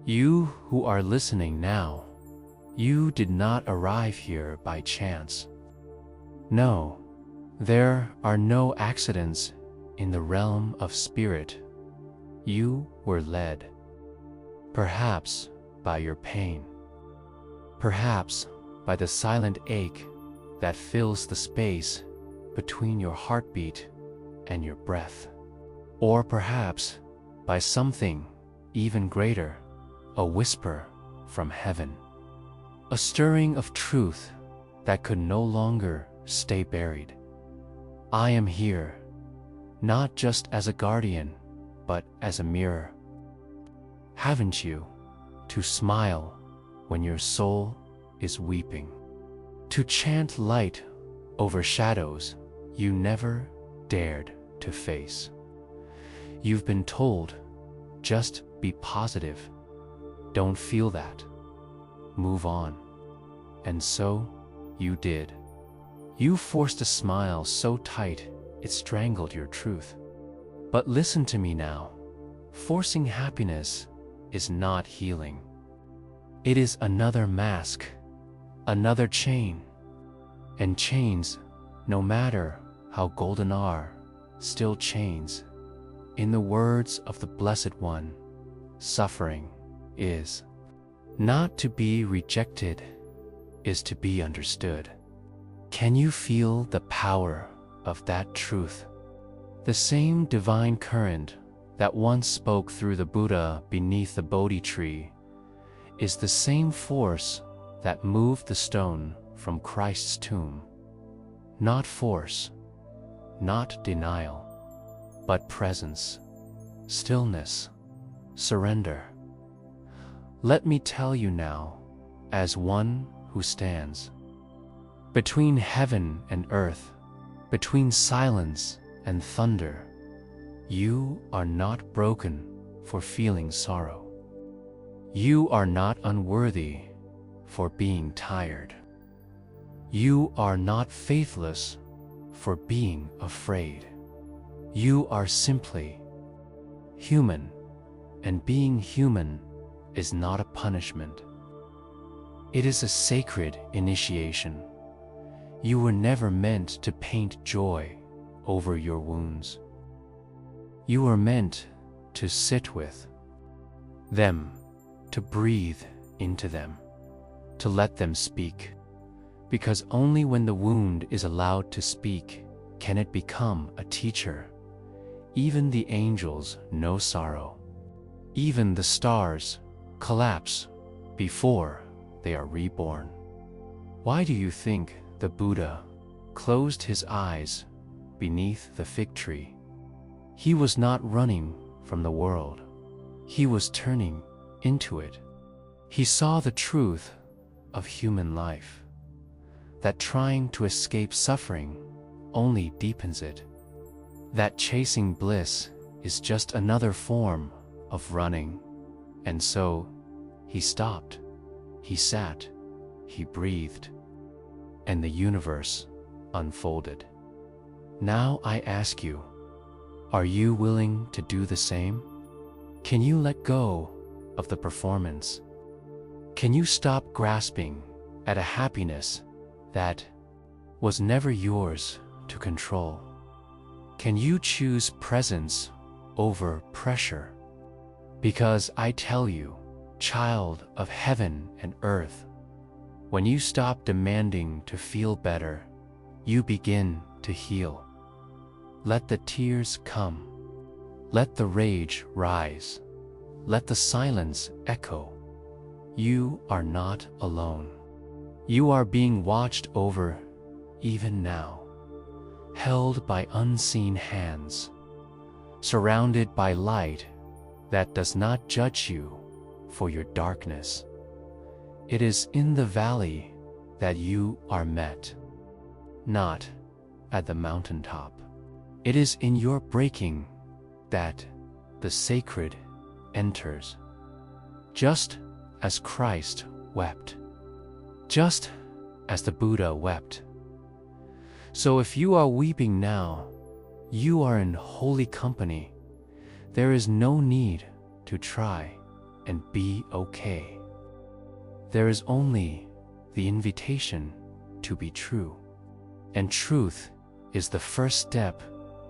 You who are listening now, you did not arrive here by chance. No, there are no accidents in the realm of spirit. You were led, perhaps by your pain, perhaps by the silent ache that fills the space between your heartbeat and your breath, or perhaps by something even greater, a whisper from heaven, a stirring of truth that could no longer stay buried. I am here, not just as a guardian, but as a mirror. Haven't you, to smile when your soul is weeping, to chant light over shadows you never dared to face? You've been told, just be positive. Don't feel that. Move on. And so you did. You forced a smile so tight it strangled your truth. But listen to me now. Forcing happiness is not healing. It is another mask, another chain. And chains, no matter how golden are, still chains. In the words of the Blessed One, suffering is not to be rejected, is to be understood. Can you feel the power of that truth? The same divine current that once spoke through the Buddha beneath the Bodhi tree is the same force that moved the stone from Christ's tomb. Not force, not denial, but presence, stillness, surrender. Let me tell you now, as one who stands between heaven and earth, between silence and thunder, you are not broken for feeling sorrow. You are not unworthy for being tired. You are not faithless for being afraid. You are simply human, and being human is not a punishment. It is a sacred initiation. You were never meant to paint joy over your wounds. You were meant to sit with them, to breathe into them, to let them speak. Because only when the wound is allowed to speak can it become a teacher. Even the angels know sorrow. Even the stars collapse before they are reborn. Why do you think the Buddha closed his eyes beneath the fig tree? He was not running from the world. He was turning into it. He saw the truth of human life, that trying to escape suffering only deepens it, that chasing bliss is just another form of running. And so he stopped, he sat, he breathed, and the universe unfolded. Now I ask you, are you willing to do the same? Can you let go of the performance? Can you stop grasping at a happiness that was never yours to control? Can you choose presence over pressure? Because I tell you, child of heaven and earth, when you stop demanding to feel better, you begin to heal. Let the tears come. Let the rage rise. Let the silence echo. You are not alone. You are being watched over even now, held by unseen hands, surrounded by light that does not judge you for your darkness. It is in the valley that you are met, not at the mountaintop. It is in your breaking that the sacred enters. Just as Christ wept, just as the Buddha wept. So if you are weeping now, you are in holy company. There is no need to try. and be okay. There is only the invitation to be true, and truth is the first step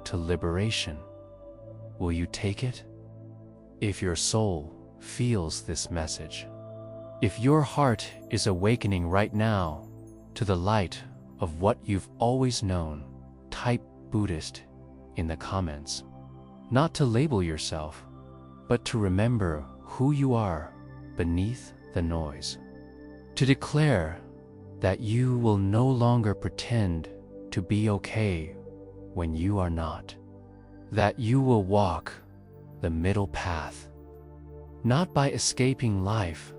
to liberation. Will you take it? If your soul feels this message, if your heart is awakening right now to the light of what you've always known, type Buddhist in the comments. Not to label yourself, but to remember who you are beneath the noise. To declare that you will no longer pretend to be okay when you are not. That you will walk the middle path, not by escaping life,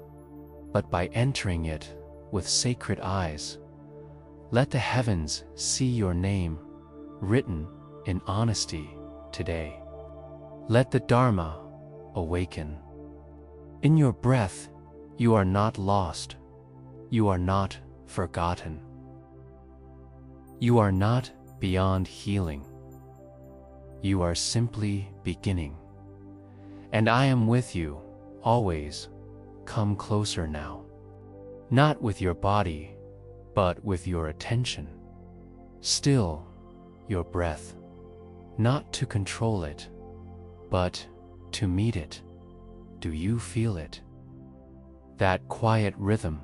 but by entering it with sacred eyes. Let the heavens see your name written in honesty today. Let the Dharma awaken. In your breath, you are not lost. You are not forgotten. You are not beyond healing. You are simply beginning. And I am with you, always. Come closer now. Not with your body, but with your attention. Still your breath. Not to control it, but to meet it. Do you feel it? That quiet rhythm,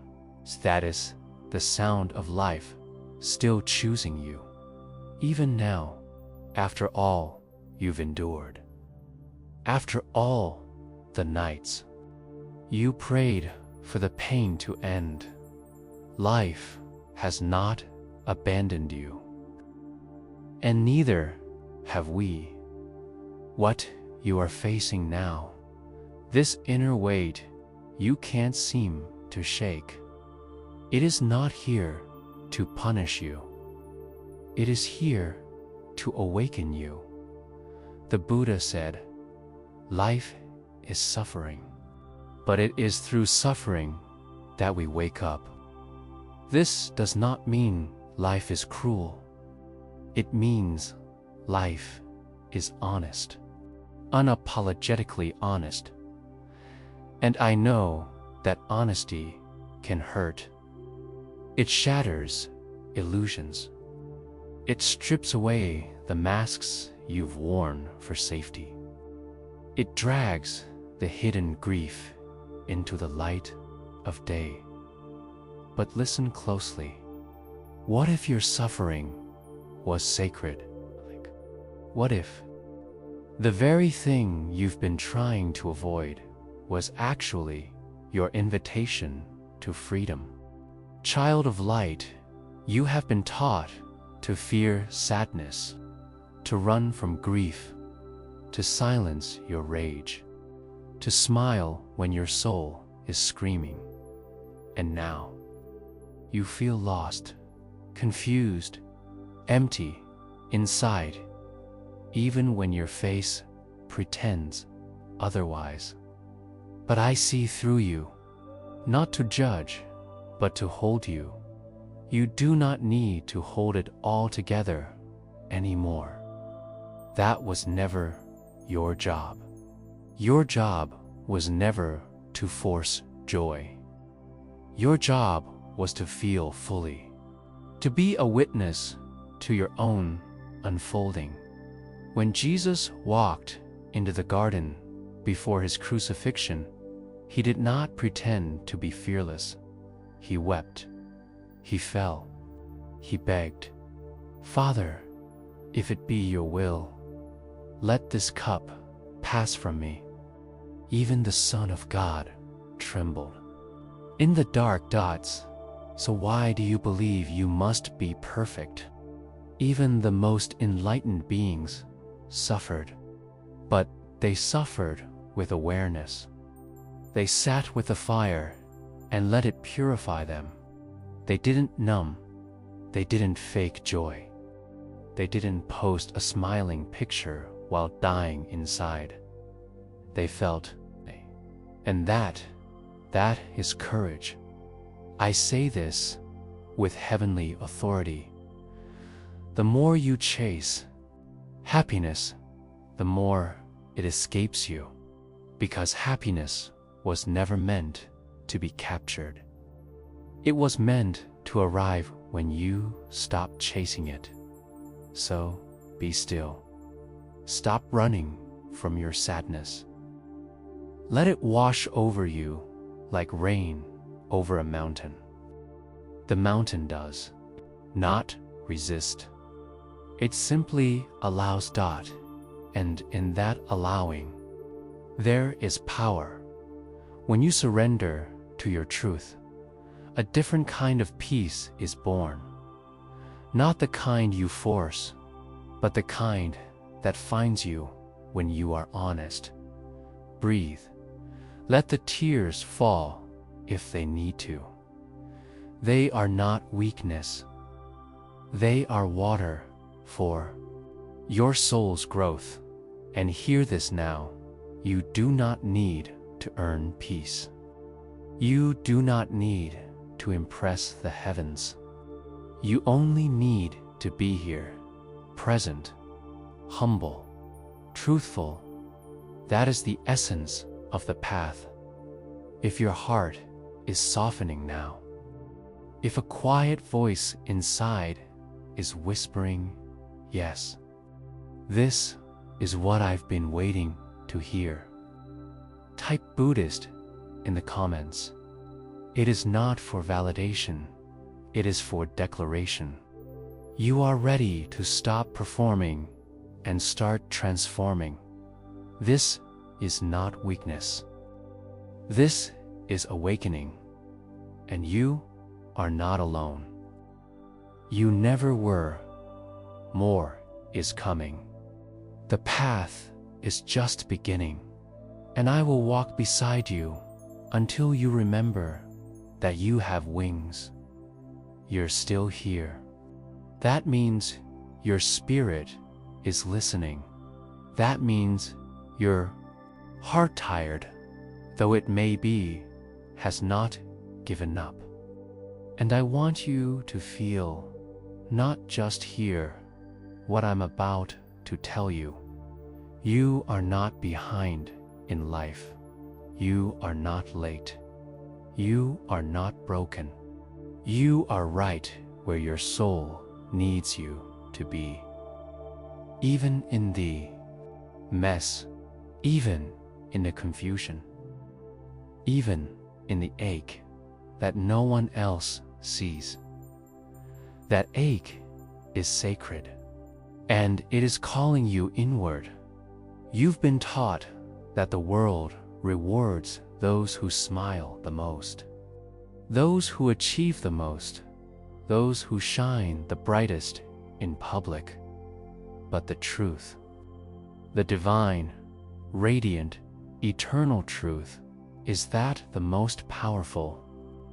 that is the sound of life, still choosing you. Even now, after all you've endured. After all the nights you prayed for the pain to end, life has not abandoned you. And neither have we. What you are facing now, this inner weight you can't seem to shake, it is not here to punish you. It is here to awaken you. The Buddha said, life is suffering, but it is through suffering that we wake up. This does not mean life is cruel. It means life is honest, unapologetically honest. And I know that honesty can hurt. It shatters illusions. It strips away the masks you've worn for safety. It drags the hidden grief into the light of day. But listen closely. What if your suffering was sacred? What if the very thing you've been trying to avoid was actually your invitation to freedom? Child of light, you have been taught to fear sadness, to run from grief, to silence your rage, to smile when your soul is screaming. And now, you feel lost, confused, empty inside, even when your face pretends otherwise. But I see through you, not to judge, but to hold you. You do not need to hold it all together anymore. That was never your job. Your job was never to force joy. Your job was to feel fully, to be a witness to your own unfolding. When Jesus walked into the garden before his crucifixion, he did not pretend to be fearless. He wept. He fell. He begged, Father, if it be your will, let this cup pass from me. Even the Son of God trembled. In the dark dots, so why do you believe you must be perfect? Even the most enlightened beings suffered, but they suffered with awareness. They sat with the fire and let it purify them. They didn't numb. They didn't fake joy. They didn't post a smiling picture while dying inside. They felt, and that is courage. I say this with heavenly authority. The more you chase happiness, the more it escapes you, because happiness was never meant to be captured. It was meant to arrive when you stop chasing it. So be still. Stop running from your sadness. Let it wash over you like rain over a mountain. The mountain does not resist. It simply allows dot, and in that allowing, there is power. When you surrender to your truth, a different kind of peace is born. Not the kind you force, but the kind that finds you when you are honest. Breathe. Let the tears fall if they need to. They are not weakness. They are water for your soul's growth. And hear this now. You do not need to earn peace. You do not need to impress the heavens. You only need to be here, present, humble, truthful. That is the essence of the path. If your heart is softening now, if a quiet voice inside is whispering, yes, this is what I've been waiting to hear, type Buddhist in the comments. It is not for validation, it is for declaration. You are ready to stop performing and start transforming. This is not weakness. This is awakening, and you are not alone. You never were. More is coming. The path is just beginning, and I will walk beside you until you remember that you have wings. You're still here. That means your spirit is listening. That means your heart, tired though it may be, has not given up. And I want you to feel, not just hear, what I'm about to tell you. You are not behind in life. You are not late. You are not broken. You are right where your soul needs you to be. Even in the mess, even in the confusion, even in the ache that no one else sees. That ache is sacred, and it is calling you inward. You've been taught that the world rewards those who smile the most, those who achieve the most, those who shine the brightest in public. But the truth, the divine, radiant, eternal truth, is that the most powerful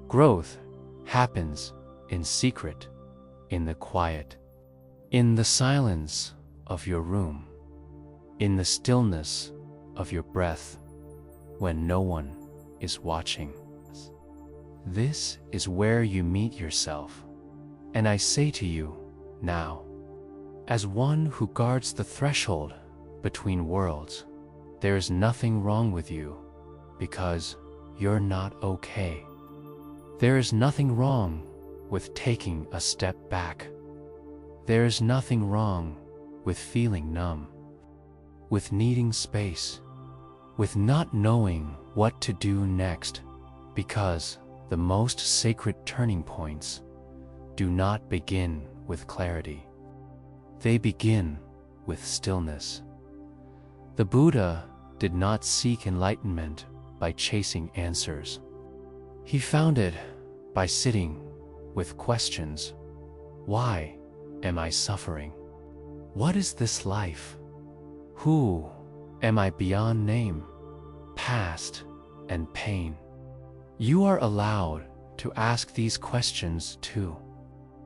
growth happens in secret, in the quiet, in the silence of your room, in the stillness of your breath, when no one is watching. This is where you meet yourself. And I say to you now, as one who guards the threshold between worlds, there is nothing wrong with you because you're not okay. There is nothing wrong with taking a step back. There is nothing wrong with feeling numb, with needing space, with not knowing what to do next, because the most sacred turning points do not begin with clarity. They begin with stillness. The Buddha did not seek enlightenment by chasing answers. He found it by sitting with questions. Why am I suffering? What is this life? Who am I beyond name, past, and pain? You are allowed to ask these questions too.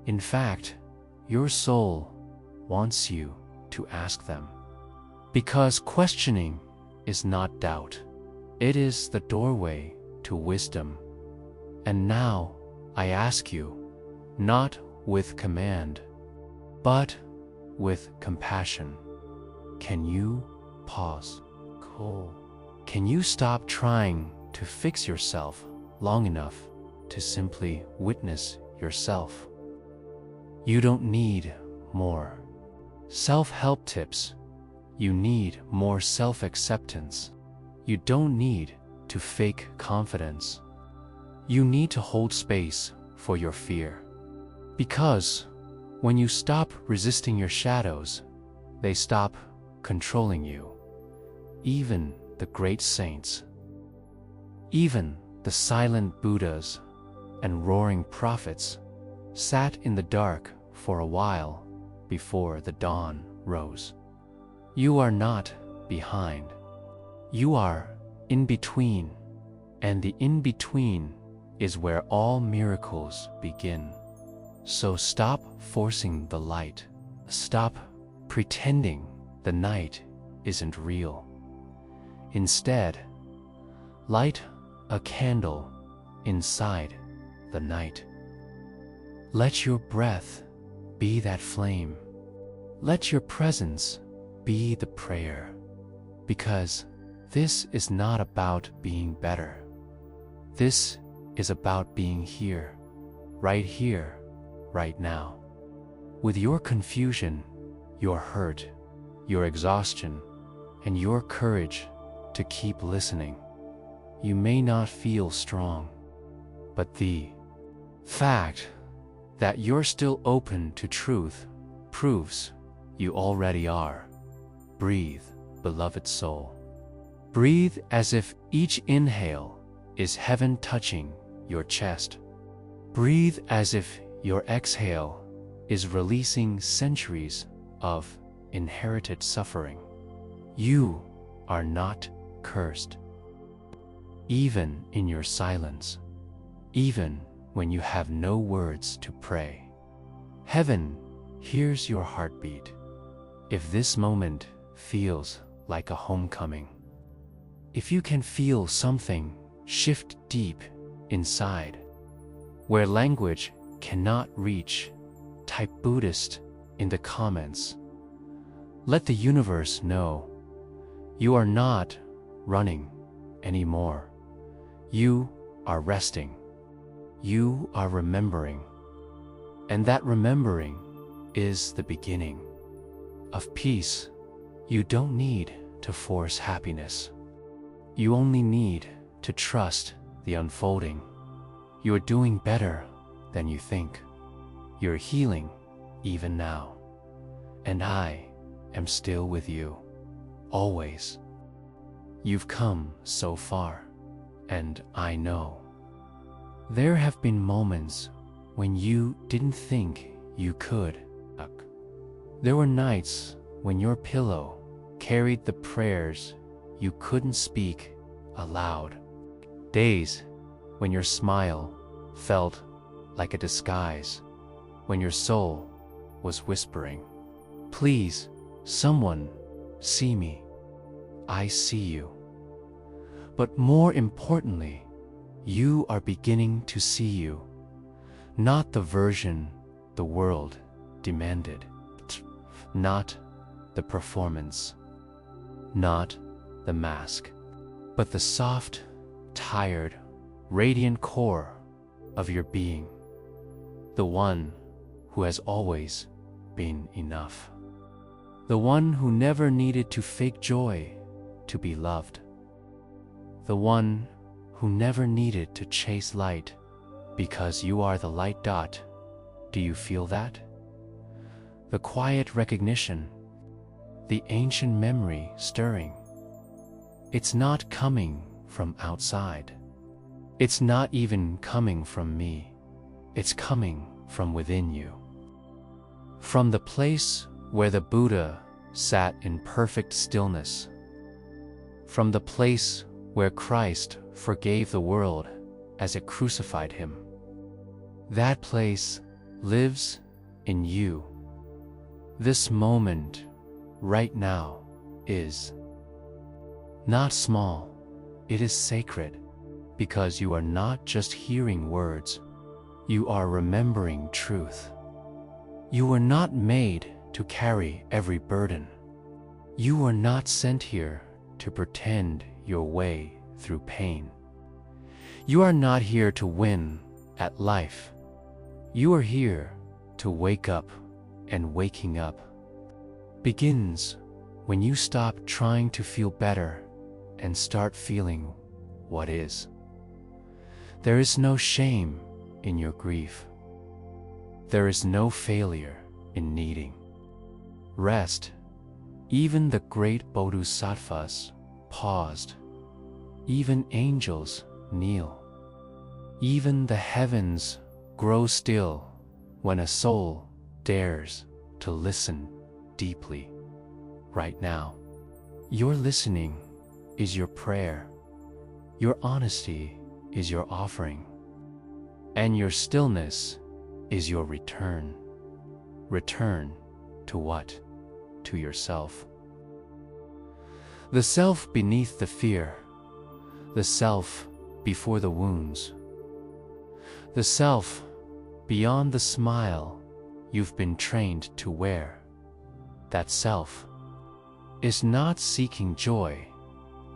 In fact, your soul wants you to ask them. Because questioning is not doubt. It is the doorway to wisdom. And now I ask you, not with command, but with compassion. Can you pause? Cool. Can you stop trying to fix yourself long enough to simply witness yourself. You don't need more self-help tips. You need more self-acceptance. You don't need to fake confidence. You need to hold space for your fear. Because when you stop resisting your shadows, they stop controlling you. Even the great saints, even the silent Buddhas and roaring prophets sat in the dark for a while before the dawn rose. You are not behind. You are in between, and the in-between is where all miracles begin. So stop forcing the light. Stop pretending the night isn't real. Instead, light a candle inside the night. Let your breath be that flame. Let your presence be the prayer. Because this is not about being better. This is about being here, right now. With your confusion, your hurt, your exhaustion, and your courage to keep listening. You may not feel strong, but the fact that you're still open to truth proves you already are. Breathe, beloved soul. Breathe as if each inhale is heaven touching your chest. Breathe as if your exhale is releasing centuries of inherited suffering. You are not cursed. Even in your silence, even when you have no words to pray, heaven hears your heartbeat. If this moment feels like a homecoming, if you can feel something shift deep inside, where language cannot reach, type Buddhist in the comments. Let the universe know you are not running anymore. You are resting. You are remembering. And that remembering is the beginning of peace. You don't need to force happiness. You only need to trust the unfolding. You are doing better than you think. You're healing even now. And I am still with you, always. You've come so far, and I know. There have been moments when you didn't think you could. There were nights when your pillow carried the prayers you couldn't speak aloud. Days when your smile felt like a disguise, when your soul was whispering, "Please, someone, see me. I see you." But more importantly, you are beginning to see you, not the version the world demanded, not the performance, not the mask, but the soft, tired, radiant core of your being, the one who has always been enough, the one who never needed to fake joy to be loved, the one who never needed to chase light because you are the light dot. Do you feel that? The quiet recognition, the ancient memory stirring. It's not coming from outside. It's not even coming from me. It's coming from within you. From the place where the Buddha sat in perfect stillness. From the place where Christ forgave the world as it crucified him. That place lives in you. This moment, right now, is not small. It is sacred, because you are not just hearing words. You are remembering truth. You were not made to carry every burden. You were not sent here to pretend your way through pain. You are not here to win at life. You are here to wake up, and waking up begins when you stop trying to feel better and start feeling what is. There is no shame in your grief. There is no failure in needing rest. Even the great bodhisattvas paused. Even angels kneel. Even the heavens grow still when a soul dares to listen deeply. Right now, your listening is your prayer. Your honesty is your offering. And your stillness is your return. Return to what? To yourself. The self beneath the fear. The self before the wounds. The self beyond the smile you've been trained to wear. That self is not seeking joy.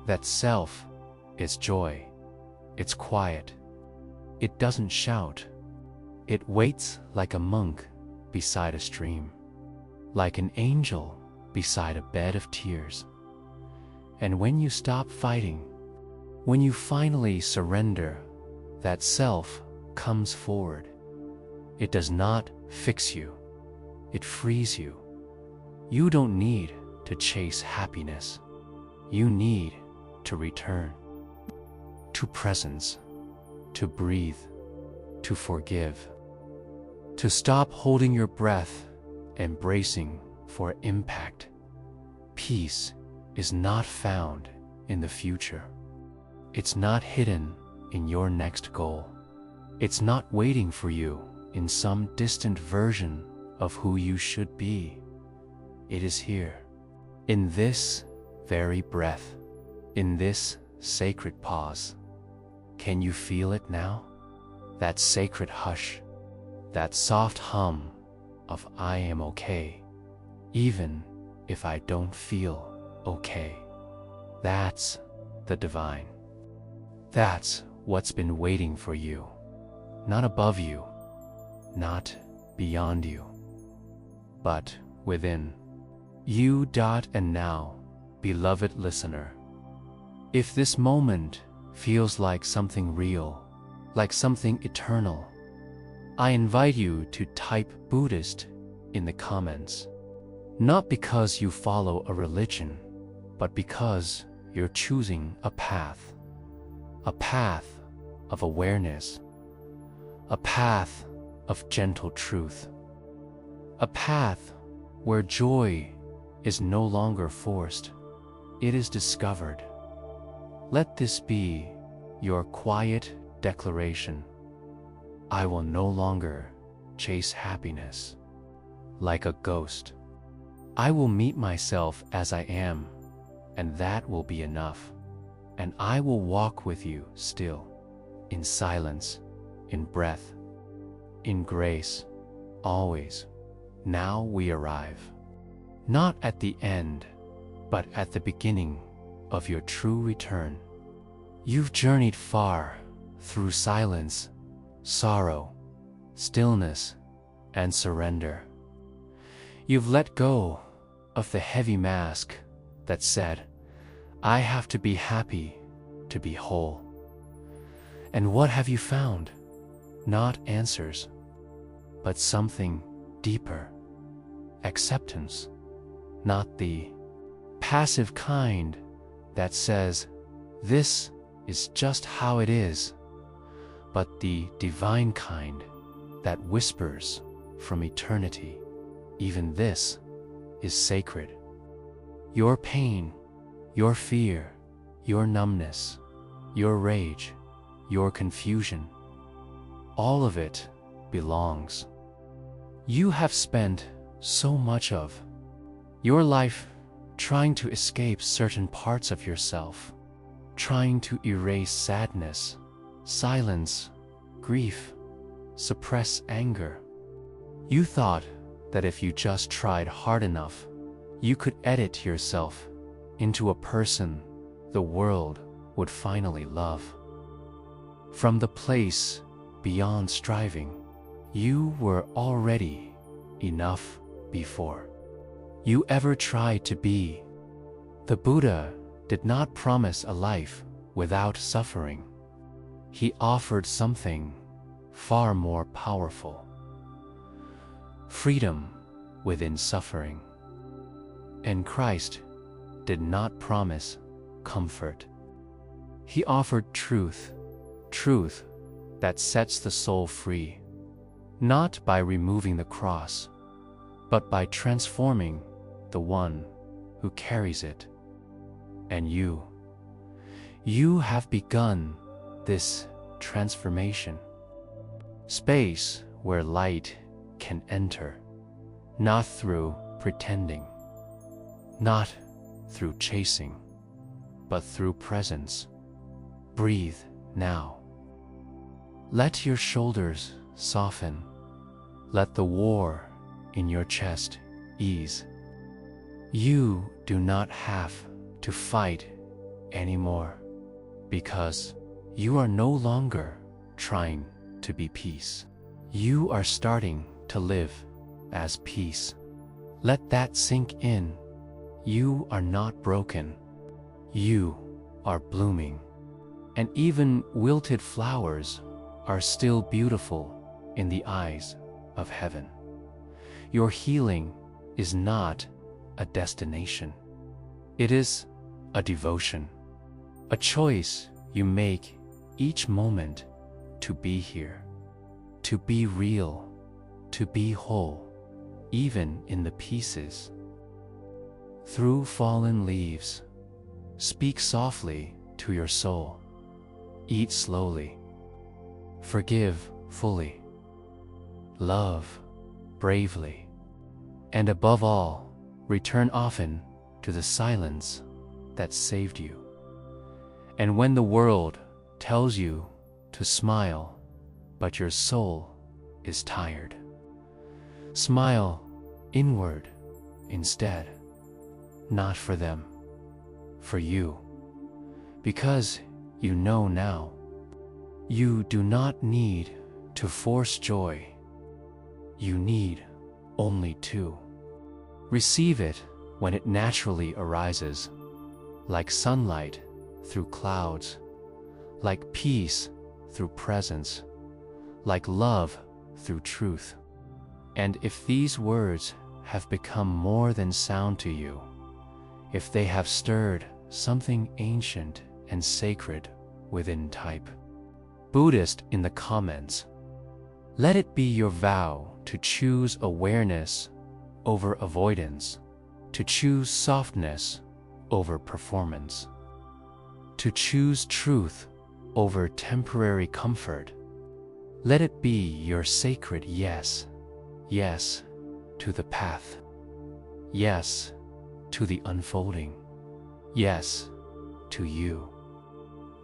That self is joy. It's quiet. It doesn't shout. It waits like a monk beside a stream, like an angel beside a bed of tears. And when you stop fighting, when you finally surrender, that self comes forward. It does not fix you. It frees you. You don't need to chase happiness. You need to return to presence, to breathe, to forgive, to stop holding your breath and bracing for impact. Peace is not found in the future. It's not hidden in your next goal. It's not waiting for you in some distant version of who you should be. It is here, in this very breath, in this sacred pause. Can you feel it now? That sacred hush, that soft hum of I am okay, even if I don't feel okay. That's the divine. That's what's been waiting for you. Not above you, not beyond you, but within you. And now, beloved listener, if this moment feels like something real, like something eternal, I invite you to type Buddhist in the comments. Not because you follow a religion, but because you're choosing a path of awareness, a path of gentle truth, a path where joy is no longer forced, it is discovered. Let this be your quiet declaration. I will no longer chase happiness like a ghost. I will meet myself as I am, and that will be enough. And I will walk with you still, in silence, in breath, in grace, always. Now we arrive, not at the end, but at the beginning of your true return. You've journeyed far through silence, sorrow, stillness, and surrender. You've let go of the heavy mask that said, I have to be happy to be whole. And what have you found? Not answers, but something deeper. Acceptance, not the passive kind that says, this is just how it is, but the divine kind that whispers from eternity, even this is sacred. Your pain, your fear, your numbness, your rage, your confusion, all of it belongs. You have spent so much of your life trying to escape certain parts of yourself, trying to erase sadness, silence, grief, suppress anger. You thought that if you just tried hard enough, you could edit yourself into a person the world would finally love. From the place beyond striving, you were already enough before you ever tried to be. The Buddha did not promise a life without suffering. He offered something far more powerful: freedom within suffering. And Christ did not promise comfort. He offered truth, truth that sets the soul free, not by removing the cross, but by transforming the one who carries it. And you have begun this transformation. Space where light can enter, not through pretending, not through chasing, but through presence. Breathe now. Let your shoulders soften. Let the war in your chest ease. You do not have to fight anymore, because you are no longer trying to be peace. You are starting to live as peace. Let that sink in. You are not broken. You are blooming. And even wilted flowers are still beautiful in the eyes of heaven. Your healing is not a destination. It is a devotion, a choice you make each moment to be here, to be real, to be whole, even in the pieces. Through fallen leaves, speak softly to your soul. Eat slowly. Forgive fully. Love bravely. And above all, return often to the silence that saved you. And when the world tells you to smile, but your soul is tired, smile inward instead. Not for them, for you. Because you know now, you do not need to force joy. You need only to receive it when it naturally arises, like sunlight through clouds, like peace through presence, like love through truth. And if these words have become more than sound to you, if they have stirred something ancient and sacred within, type Buddhist in the comments. Let it be your vow to choose awareness over avoidance, to choose softness over performance, to choose truth over temporary comfort. Let it be your sacred yes, yes to the path, yes to the unfolding, yes to you.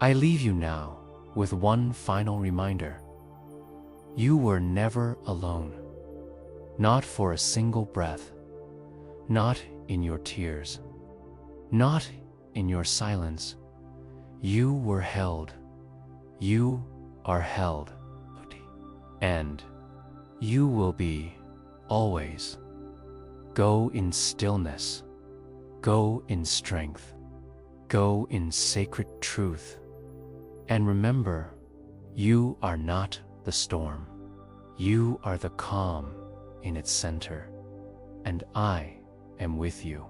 I leave you now with one final reminder. You were never alone, not for a single breath, not in your tears, not in your silence. You were held, you are held, and you will be always. Go in stillness, go in strength, go in sacred truth, and remember, you are not the storm. You are the calm in its center, and I am with you,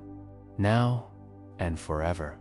now and forever.